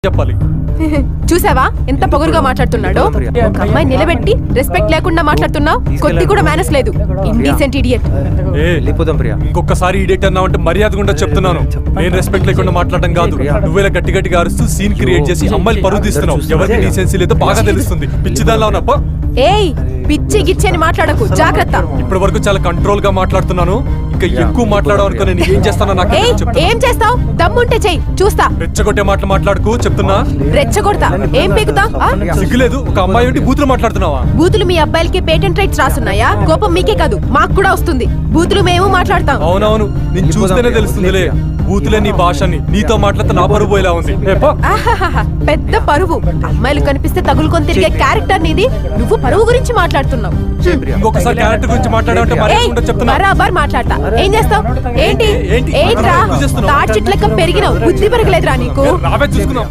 చెప్పాలి. చూసావా ఎంత పొగరుగా మాట్లాడుతున్నాడో. ఒక అమ్మాయి నిలబెట్టి రెస్పెక్ట్ లేకుండా మాట్లాడుతున్నావు. కొద్ది కూడా మేనస్ లేదు. Indecent idiot. ఇంకొకసారి ఇడియట్ అన్నావంటే మర్యాద గుండా చెప్తున్నాను. నేను రెస్పెక్ట్ లేకుండా మాట్లాడడం కాదు. నువ్వేలా గట్టి గట్టిగా అరుస్తూ సీన్ క్రియేట్ చేసి అమ్మాయిలు పరువు తీస్తున్నావు. ఎవరికి డీసెన్సీ లేదో బాగా తెలుస్తుంది. పిచ్చిదానిలా ఉన్నప్ప. ఏయ్ పిచ్చి గిచ్చి అని మాట్లాడకు, జాగ్రత్త. ఇప్పటి వరకు చాలా కంట్రోల్ గా మాట్లాడుతున్నాను. ఇంకా ఎక్కువ మాట్లాడవనుకో నేను ఏం చేస్తానో నాకు ఏం చేస్తావు? దమ్ముంటే చెయ్యి, చూస్తా. రెచ్చగొట్టే మాటలు మాట్లాడుకో చెప్తున్నా. రెచ్చగొడతా? ఏం పీకుతా? సిగ్గులేదు? ఒక అమ్మాయి ఉండి బూతులు మాట్లాడుతున్నావా? బూతులు మీ అబ్బాయిలకి పేటెంట్ రైట్స్ రాసున్నాయా? కోపం మీకే కాదు మాకు కూడా వస్తుంది. బూతులు మేము మాట్లాడతాం. అవునవును, నేను చూస్తేనే తెలుస్తుందిలే. బూతులే నీ భాషని. నీతో మాట్లాడితే నా పరువు పోయేలా ఉంది. పెద్ద పరువు. అమ్మాయిలు కనిపిస్తే తగులుకొని తిరిగే క్యారెక్టర్ నీది. నువ్వు పరువు గురించి మాట్లాడుతున్నావు. ఇంకొకసారి క్యారెక్టర్ గురించి మాట్లాడాలంటే చెప్తున్నా. బరాబర్ మాట్లాడతా. ఏం చేస్తావు? ఏంటి ఏంట్రా తాటి చెట్లక పెరిగినావు? బుద్ధి పెరగలేదురా నీకు? రావే చూసుకున్నావు.